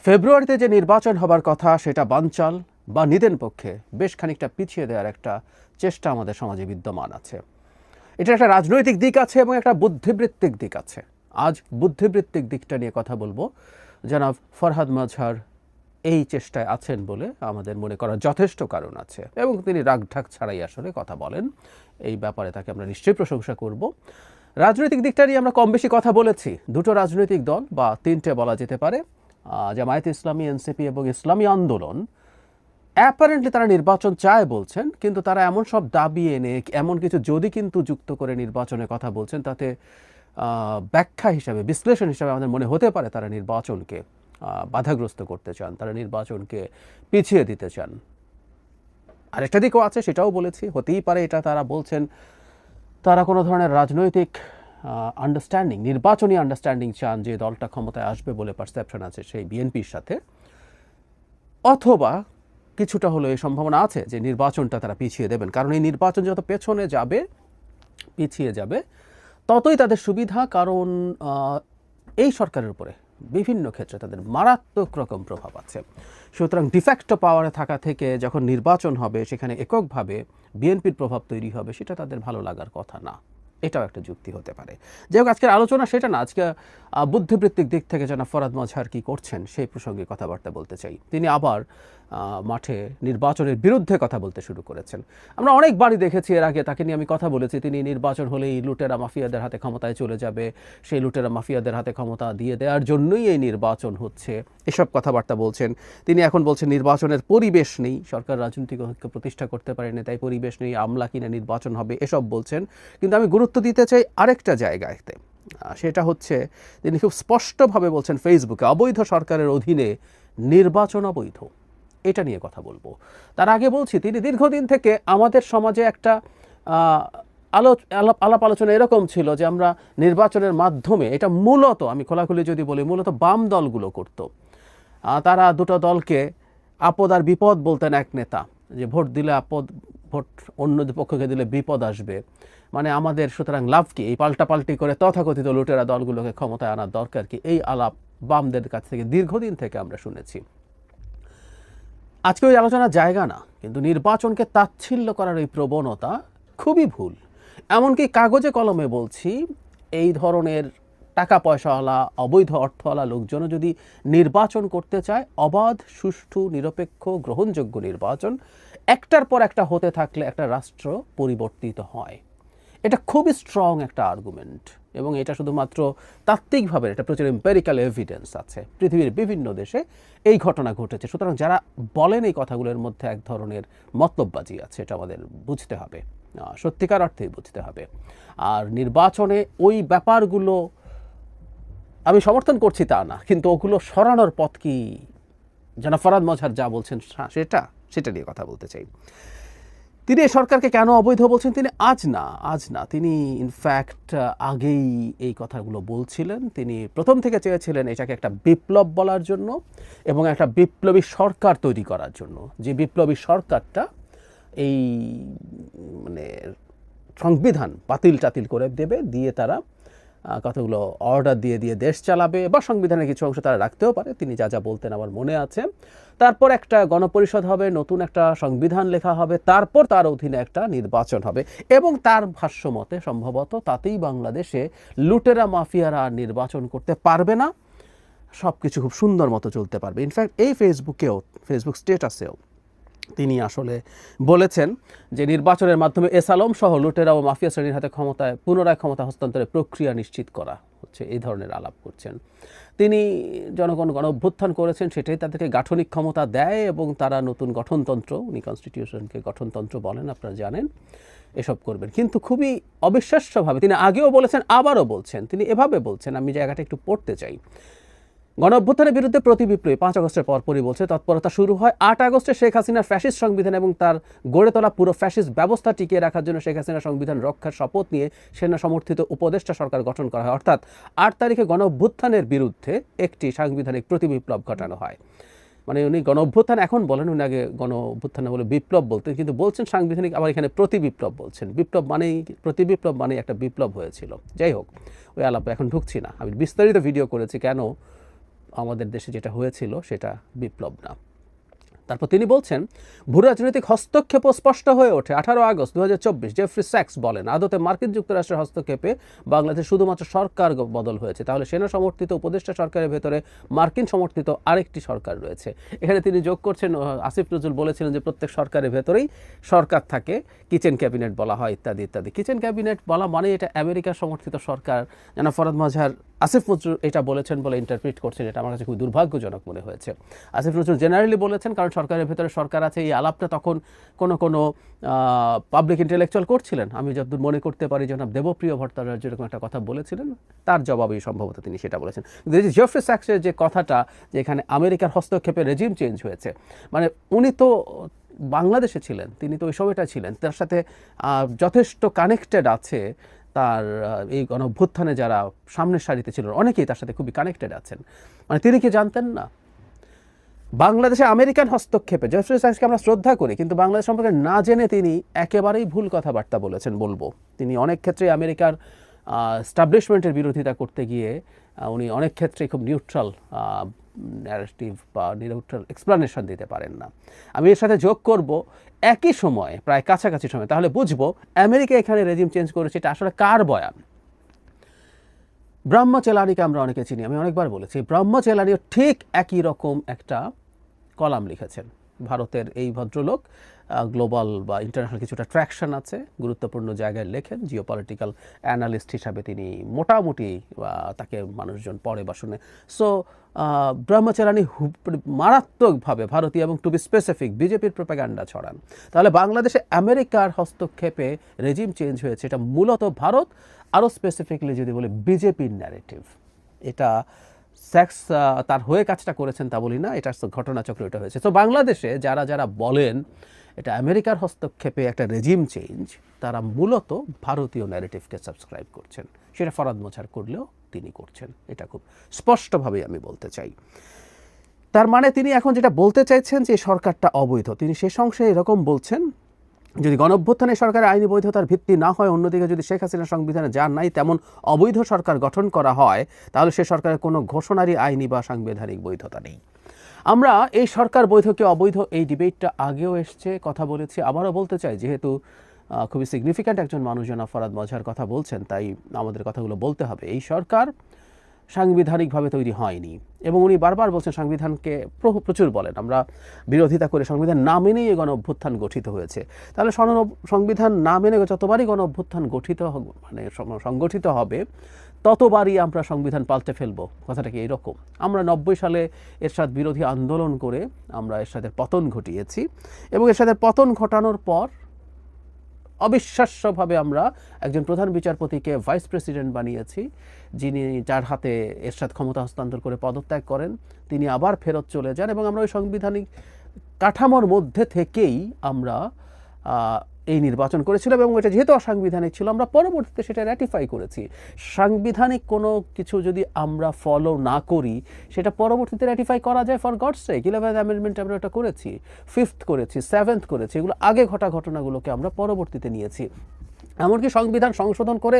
ফেব্রুয়ারিতে যে নির্বাচন হবার কথা সেটা বানচাল বা নিদেন পক্ষে বেশ খানিকটা পিছিয়ে দেওয়ার একটা চেষ্টা আমাদের সমাজে বিদ্যমান আছে। এটা একটা রাজনৈতিক দিক আছে এবং একটা বুদ্ধিবৃত্তিক দিক আছে। আজ বুদ্ধিবৃত্তিক দিকটা নিয়ে কথা বলবো। জনাব ফরহাদ মাজহার এই চেষ্টায় আছেন বলে আমাদের মনে করার যথেষ্ট কারণ আছে এবং তিনি রাগঢাক ছাড়াই আসলে কথা বলেন। এই ব্যাপারে তাকে আমরা নিশ্চয়ই প্রশংসা করব। রাজনৈতিক দিকটা নিয়ে আমরা কম বেশি কথা বলেছি। দুটো রাজনৈতিক দল বা তিনটে বলা যেতে পারে, জামায়াতে ইসলামী, এনসিপি এবং ইসলামী আন্দোলন, অ্যাপারেন্টলি তারা নির্বাচন চায় বলছেন, কিন্তু তারা এমন সব দাবি এনে এমন কিছু যদি কিন্তু যুক্ত করে নির্বাচনের কথা বলছেন, তাতে ব্যাখ্যা হিসাবে, বিশ্লেষণ হিসাবে আমাদের মনে হতে পারে তারা নির্বাচনকে বাধাগ্রস্ত করতে চান, তারা নির্বাচনকে পিছিয়ে দিতে চান। আরেকটা দিকও আছে, সেটাও বলেছি, হতেই পারে এটা তারা বলছেন তারা কোনো ধরনের রাজনৈতিক আন্ডারস্ট্যান্ডিং, নির্বাচনী আন্ডারস্ট্যান্ডিং চান, যে দলটা ক্ষমতায় আসবে বলে পারসেপশন আছে সেই বিএনপির সাথে, অথবা কিছুটা হলো এই সম্ভাবনা আছে যে নির্বাচনটা তারা পিছিয়ে দেবেন। কারণ এই নির্বাচন যত পেছনে যাবে, পিছিয়ে যাবে, ততই তাদের সুবিধা। কারণ এই সরকারের উপরে বিভিন্ন ক্ষেত্রে তাদের মারাত্মক রকম প্রভাব আছে। সুতরাং ডিফ্যাক্টো পাওয়ারে থাকা থেকে যখন নির্বাচন হবে সেখানে এককভাবে বিএনপির প্রভাব তৈরি হবে, সেটা তাদের ভালো লাগার কথা না। এটাও একটা যুক্তি হতে পারে। যাই হোক, আজকের আলোচনা সেটা না। আজকে বুদ্ধিবৃত্তিক দিক থেকে জনাব ফরহাদ মাজহার কী করছেন সেই প্রসঙ্গে কথাবার্তা বলতে চাই। তিনি আবার মাঠে নির্বাচনের বিরুদ্ধে কথা বলতে শুরু করেছেন। আমরা অনেকবারই দেখেছি, এর আগে তাকে নিয়ে আমি কথা বলেছি, তিনি নির্বাচন হলেই লুটেরা মাফিয়াদের হাতে ক্ষমতায় চলে যাবে, সেই লুটেরা মাফিয়াদের হাতে ক্ষমতা দিয়ে দেওয়ার জন্যই এই নির্বাচন হচ্ছে, এসব কথাবার্তা বলছেন। তিনি এখন বলছেন নির্বাচনের পরিবেশ নেই, সরকার রাজনৈতিক ঐক্য প্রতিষ্ঠা করতে পারেনি, তাই পরিবেশ নেই, আমলা কিনে নির্বাচন হবে, এসব বলছেন। কিন্তু আমি গুরুত্ব দিতে চাই আরেকটা জায়গাতে, সেটা হচ্ছে তিনি খুব স্পষ্টভাবে বলছেন ফেসবুকে অবৈধ সরকারের অধীনে নির্বাচন অবৈধ। এটা নিয়ে কথা বলবো। তার আগে বলছি, তিনি দীর্ঘদিন থেকে আমাদের সমাজে একটা আলাপ আলোচনা এরকম ছিল যে আমরা নির্বাচনের মাধ্যমে, এটা মূলত আমি খোলাখুলি যদি বলি, মূলত বাম দলগুলো করত। তারা দুটো দলকে আপদ আর বিপদ বলতেন এক নেতা, যে ভোট দিলে আপদ, ভোট অন্য পক্ষকে দিলে বিপদ আসবে, মানে আমাদের সুতরাং লাভ কি, এই পাল্টাপাল্টি করে তথাকথিত লুটেরা দলগুলোকে ক্ষমতায় আনার দরকার কি, এই আলাপ বামদের কাছ থেকে দীর্ঘদিন থেকে আমরা শুনেছি। আজকে ওই আলোচনার জায়গা না, কিন্তু নির্বাচনকে তাচ্ছিল্য করার এই প্রবণতা খুবই ভুল। এমনকি কাগজে কলমে বলছি, এই ধরনের টাকা পয়সাওয়ালা, অবৈধ অর্থওয়ালা লোকজনও যদি নির্বাচন করতে চায়, অবাধ, সুষ্ঠু, নিরপেক্ষ, গ্রহণযোগ্য নির্বাচন একটার পর একটা হতে থাকলে একটা রাষ্ট্র পরিবর্তিত হয়। এটা খুবই স্ট্রং একটা আর্গুমেন্ট, এবং এটা শুধুমাত্র তাত্ত্বিকভাবে, এটা প্রচুর এম্পেরিক্যাল এভিডেন্স আছে, পৃথিবীর বিভিন্ন দেশে এই ঘটনা ঘটেছে। সুতরাং যারা বলেন এই কথাগুলোর মধ্যে এক ধরনের মতলববাজি আছে, এটা আমাদের বুঝতে হবে, সত্যিকার অর্থেই বুঝতে হবে। আর নির্বাচনে ওই ব্যাপারগুলো আমি সমর্থন করছি তা না, কিন্তু ওগুলো সরানোর পথ কি, জনাব ফরহাদ মাজহার যা বলছেন সেটা নিয়ে কথা বলতে চাই। তিনি এই সরকারকে কেন অবৈধ বলছেন, তিনি আজ না, তিনি ইনফ্যাক্ট আগেই এই কথাগুলো বলছিলেন। তিনি প্রথম থেকে চেয়েছিলেন এটাকে একটা বিপ্লব বলার জন্য এবং একটা বিপ্লবী সরকার তৈরি করার জন্য, যে বিপ্লবী সরকারটা এই মানে সংবিধান বাতিল টাতিল করে দেবে, দিয়ে তারা কতগুলো অর্ডার দিয়ে দেশ চালাবে, বা সংবিধানের কিছু অংশ তারা রাখতেও পারে। তিনি যা বলতেন আমার মনে আছে। তারপর একটা গণপরিষদ হবে, নতুন একটা সংবিধান লেখা হবে, তারপর তার অধীনে একটা নির্বাচন হবে, এবং তার ভাষ্যমতে সম্ভবত তাতেই বাংলাদেশে লুটেরা মাফিয়ারা আর নির্বাচন করতে পারবে না, সব কিছু খুব সুন্দর মতো চলতে পারবে। ইনফ্যাক্ট এই ফেসবুক স্টেটাসেও তিনি আসলে বলেছেন যে নির্বাচনের মাধ্যমে এস আলম সহ লুটেরা ও মাফিয়া শ্রেণীর হাতে পুনরায় ক্ষমতা হস্তান্তরের প্রক্রিয়া নিশ্চিত করা হচ্ছে, এই ধরনের আলাপ করছেন তিনি। জনগণ গণ অভ্যুত্থান করেছেন, সেটাই তাদেরকে গাঠনিক ক্ষমতা দেয়, এবং তারা নতুন গঠনতন্ত্র, উনি কনস্টিটিউশনকে গঠনতন্ত্র বলেন, আপনারা জানেন, এসব করবেন। কিন্তু খুবই অবিশ্বাস্যভাবে তিনি আগেও বলেছেন, আবারও বলছেন। তিনি এভাবে বলছেন, আমি জায়গাটা একটু পড়তে চাই। গণ অভ্যুত্থানের বিরুদ্ধে প্রতিবিপ্লবী 5 আগস্টের পরপরই বলছে তৎপরতা শুরু হয়। 8 আগস্টে শেখ হাসিনার ফ্যাসিস্ট সংবিধান এবং তার গড়ে তোলা পুরো ফ্যাসিস্ট ব্যবস্থা টিকিয়ে রাখার জন্য শেখ হাসিনার সংবিধান রক্ষার শপথ নিয়ে সেনা সমর্থিত উপদেষ্টা সরকার গঠন করা হয়। অর্থাৎ 8 তারিখে গণ অভ্যুত্থানের বিরুদ্ধে একটি সাংবিধানিক প্রতিবিপ্লব ঘটানো হয়। মানে উনি গণ অভ্যুত্থান এখন বলেন, উনি আগে গণ অভ্যুত্থানে বলে বিপ্লব বলতেন, কিন্তু বলছেন সাংবিধানিক, আবার এখানে প্রতিবিপ্লব বলছেন। বিপ্লব মানেই, প্রতিবিপ্লব মানেই একটা বিপ্লব হয়েছিল। যাই হোক, ওই আলাপে এখন ঢুকছি না। আমি বিস্তারিত ভিডিও করেছি কেন আমাদের দেশে যেটা হয়েছিল সেটা বিপ্লব না। তারপর তিনি বলছেন, ভূরাজনৈতিক হস্তক্ষেপও স্পষ্ট হয়ে ওঠে। 18 আগস্ট 2024 জেফ্রি স্যাক্স বলেন, আদতে মার্কিন যুক্তরাষ্ট্রের হস্তক্ষেপে বাংলাদেশ শুধুমাত্র সরকার বদল হয়েছে, তাহলে সেনা সমর্থিত উপদেষ্টা সরকারের ভেতরে মার্কিন সমর্থিত আরেকটি সরকার রয়েছে। এখানে তিনি যোগ করছেন, আসিফ নজরুল বলেছিলেন যে প্রত্যেক সরকারের ভেতরেই সরকার থাকে, কিচেন ক্যাবিনেট বলা হয় ইত্যাদি ইত্যাদি। কিচেন ক্যাবিনেট বলা মানে এটা আমেরিকার সমর্থিত সরকার। জানা ফরহাদ মজহার আসিফ নজরুল এটা বলেছেন বলে ইন্টারপ্রিট করছেন, এটা আমার কাছে খুব দুর্ভাগ্যজনক মনে হয়েছে। আসিফ নজরুল জেনারেলি বলেছেন কারণ সরকারের ভেতরে সরকার আছে, এই আলাপটা তখন কোনো পাবলিক ইন্টেলেকচুয়াল করছিলেন। আমি যতদূর মনে করতে পারি জনাব দেবপ্রিয় ভট্টাচার্য যেরকম একটা কথা বলেছিলেন, তার জবাবেই সম্ভবত তিনি সেটা বলেছেন। জেফ্রি স্যাক্সের যে কথাটা যে এখানে আমেরিকার হস্তক্ষেপে রেজিম চেঞ্জ হয়েছে, মানে উনি তো বাংলাদেশে ছিলেন, তিনি তো ওই সময়টা ছিলেন, তার সাথে যথেষ্ট কানেক্টেড আছে। তার এই গণঅভ্যুত্থানে যারা সামনের সারিতে ছিল অনেকেই তার সাথে খুবই কানেক্টেড আছেন। মানে তিনি কি জানতেন না বাংলাদেশে আমেরিকান হস্তক্ষেপে? জেফ্রি স্যাক্সকে আমরা শ্রদ্ধা করি, কিন্তু বাংলাদেশ সম্পর্কে না জেনে তিনি একেবারেই ভুল কথাবার্তা বলেছেন বলবো। তিনি অনেক ক্ষেত্রে আমেরিকার এস্টাবলিশমেন্টের বিরোধিতা করতে গিয়ে উনি অনেক ক্ষেত্রে খুব নিউট্রাল ন্যারেটিভ বা নিউট্রাল এক্সপ্লানেশন দিতে পারেন না। আমি এর সাথে যোগ করব একই সময়, প্রায় কাছাকাছি সময়, তাহলে বুঝবো আমেরিকা এখানে রেজিম চেঞ্জ করেছে এটা আসলে কার বয়ান। ব্রহ্মচেলানিকে আমরা অনেকে চিনি, আমি অনেকবার বলেছি, ব্রহ্মচেলানিও ঠিক একই রকম একটা কলাম লিখেছেন। ভারতের এই ভদ্রলোক গ্লোবাল বা ইন্টারন্যাশনাল কিছুটা ট্র্যাকশন আছে, গুরুত্বপূর্ণ জায়গায় লেখেন, জিওপলিটিক্যাল অ্যানালিস্ট হিসাবে তিনি মোটামুটি তাকে মানুষজন পড়ে বা শুনে। সো ব্রহ্মচেলানি মারাত্মকভাবে ভারতীয় এবং টু বি স্পেসিফিক বিজেপির প্রোপাগান্ডা ছড়ান। তাহলে বাংলাদেশে আমেরিকার হস্তক্ষেপে রেজিম চেঞ্জ হয়েছে, এটা মূলত ভারত, আরও স্পেসিফিকলি যদি বলি বিজেপির ন্যারেটিভ। এটা স্যাক্স তার হয়ে কাজটা করেছেন তা বলি না, এটা ঘটনাচক্র এটা হয়েছে। তো বাংলাদেশে যারা যারা বলেন এটা আমেরিকার হস্তক্ষেপে একটা রেজিম চেঞ্জ, তারা মূলত ভারতীয় ন্যারেটিভকে সাবস্ক্রাইব করছেন। সেটা ফরহাদ মজহার করলেও তিনি করছেন, এটা খুব স্পষ্টভাবেই আমি বলতে চাই। তার মানে তিনি এখন যেটা বলতে চাইছেন যে সরকারটা অবৈধ, তিনি শেষ অংশে এরকম বলছেন, যদি গণঅভ্যুত্থানে সরকারের আইনি বৈধতার ভিত্তি না হয়, অন্যদিকে যদি শেখ হাসিনার সংবিধানে যার নাই তেমন অবৈধ সরকার গঠন করা হয়, তাহলে সে সরকারের কোনো ঘোষণারই আইনি বা সাংবিধানিক বৈধতা নেই। আমরা এই সরকার বৈধ কি অবৈধ এই ডিবেটটা আগেও এসছে, কথা বলেছি, আবারও বলতে চাই, যেহেতু খুবই সিগনিফিক্যান্ট একজন মানুষ জনাব ফরহাদ মজহার কথা বলছেন, তাই আমাদের কথাগুলো বলতে হবে। এই সরকার সাংবিধানিকভাবে তৈরি হয়নি, এবং উনি বারবার বলছেন সংবিধানকে প্রচুর বলেন, আমরা বিরোধিতা করে সংবিধান না মেনেই গণ অভ্যুত্থান গঠিত হয়েছে। তাহলে সংবিধান না মেনে যতবারই গণ অভ্যুত্থান সংগঠিত হবে ততবারই আমরা সংবিধান পাল্টে ফেলবো। কথাটা কি এইরকম? আমরা 90 সালে এরশাদ বিরোধী আন্দোলন করে আমরা এরশাদের পতন ঘটিয়েছি, এবং এরশাদের পতন ঘটানোর পর অবিশ্বাস্যভাবে আমরা একজন প্রধান বিচারপতিকে ভাইস প্রেসিডেন্ট বানিয়েছি, যার হাতে এরশাদ ক্ষমতা হস্তান্তর করে পদত্যাগ করেন, তিনি আবার ফেরত চলে যান, এবং আমরা ওই সাংবিধানিক কাঠামোর মধ্যে থেকেই আমরা এই নির্বাচন করেছিলাম, এবং এটা যেহেতু অসাংবিধানিক ছিল আমরা পরবর্তীতে সেটা র্যাটিফাই করেছি। সাংবিধানিক কোনো কিছু যদি আমরা ফলো না করি সেটা পরবর্তীতে র্যাটিফাই করা যায়, for gods sec. 11th amendment আমরা এটা করেছি, 5th করেছি, 7th করেছি, এগুলো আগে ঘটা ঘটনাগুলোকে আমরা পরবর্তীতে নিয়েছি। এমনকি সংবিধান সংশোধন করে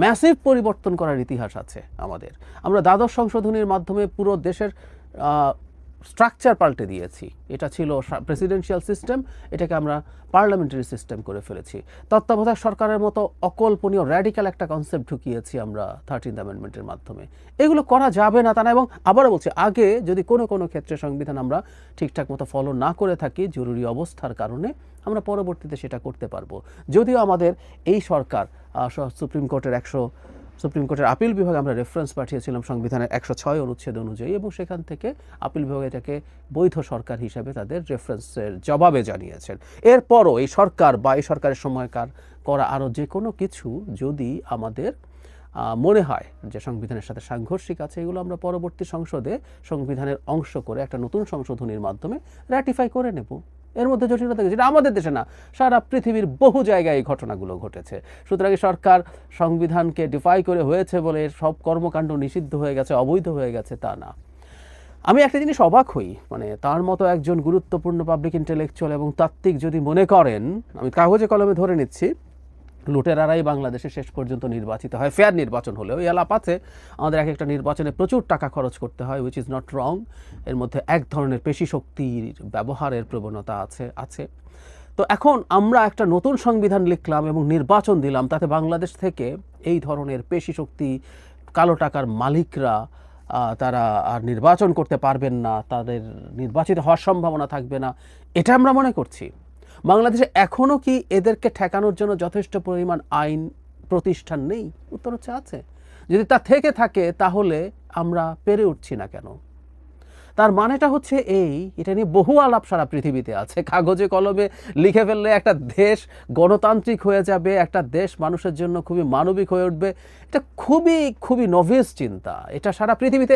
ম্যাসিভ পরিবর্তন করার ইতিহাস আছে আমাদের। আমরা দ্বাদশ সংশোধনীর মাধ্যমে পুরো দেশের স্ট্রাকচার পাল্টে দিয়েছি। এটা ছিল প্রেসিডেন্সিয়াল সিস্টেম, এটাকে আমরা পার্লামেন্টারি সিস্টেম করে ফেলেছি। তত্ত্বাবধায়ক সরকারের মতো অকল্পনীয় র্যাডিক্যাল একটা কনসেপ্ট ঢুকিয়েছি আমরা 13th অ্যামেন্ডমেন্টের মাধ্যমে। এগুলো করা যাবে না তা না, এবং আবারও বলছি, আগে যদি কোনো ক্ষেত্রে সংবিধান আমরা ঠিকঠাক মতো ফলো না করে থাকি জরুরি অবস্থার কারণে, আমরা পরবর্তীতে সেটা করতে পারবো। যদিও আমাদের এই সরকার সুপ্রিম কোর্টের আপিল বিভাগে আমরা রেফারেন্স পাঠিয়েছিলাম সংবিধানের 106 অনুচ্ছেদ অনুযায়ী, এবং সেখান থেকে আপিল বিভাগ এটাকে বৈধ সরকার হিসাবে তাদের রেফারেন্সের জবাবে জানিয়েছেন। এরপরও এই সরকার বা এই সরকারের সময়কার করা আরও যে কোনো কিছু যদি আমাদের মনে হয় যে সংবিধানের সাথে সাংঘর্ষিক আছে, এগুলো আমরা পরবর্তী সংসদে সংবিধানের অংশ করে একটা নতুন সংশোধনীর মাধ্যমে র্যাটিফাই করে নেব। এর মধ্যে জটিলতা যেটা আমাদের দেশে না, সারা পৃথিবীর বহু জায়গায় এই ঘটনাগুলো ঘটেছে। সুতরাং সরকার সংবিধানকে ডিফাই করে হয়েছে বলে সব কর্মকাণ্ড নিষিদ্ধ হয়ে গেছে, অবৈধ হয়ে গেছে তা না। আমি একটা জিনিস অবাক হই, মানে তার মতো একজন গুরুত্বপূর্ণ পাবলিক ইন্টেলেকচুয়াল এবং তাত্ত্বিক যদি মনে করেন, আমি কাগজে কলমে ধরে নিচ্ছি, লুটেরারাই বাংলাদেশে শেষ পর্যন্ত নির্বাচিত হয়, ফেয়ার নির্বাচন হলেও। এই আলাপ আছে, আমাদের এক একটা নির্বাচনে প্রচুর টাকা খরচ করতে হয়, উইচ ইজ নট রং। এর মধ্যে এক ধরনের পেশি শক্তির ব্যবহারের প্রবণতা আছে। তো এখন আমরা একটা নতুন সংবিধান লিখলাম এবং নির্বাচন দিলাম, তাতে বাংলাদেশ থেকে এই ধরনের পেশি শক্তি, কালো টাকার মালিকরা তারা আর নির্বাচন করতে পারবেন না, তাদের নির্বাচিত হওয়ার সম্ভাবনা থাকবে না, এটা আমরা মনে করছি। বাংলাদেশে এখনও কি এদেরকে ঠেকানোর জন্য যথেষ্ট পরিমাণ আইন প্রতিষ্ঠান নেই? উত্তর হচ্ছে আছে। যদি তা থেকে থাকে তাহলে আমরা পেরে উঠছি না কেন? তার মানেটা হচ্ছে এটা নিয়ে বহু আলাপ সারা পৃথিবীতে আছে। কাগজে কলমে লিখে ফেললে একটা দেশ গণতান্ত্রিক হয়ে যাবে, একটা দেশ মানুষের জন্য খুবই মানবিক হয়ে উঠবে, এটা খুবই খুবই নভেস চিন্তা। এটা সারা পৃথিবীতে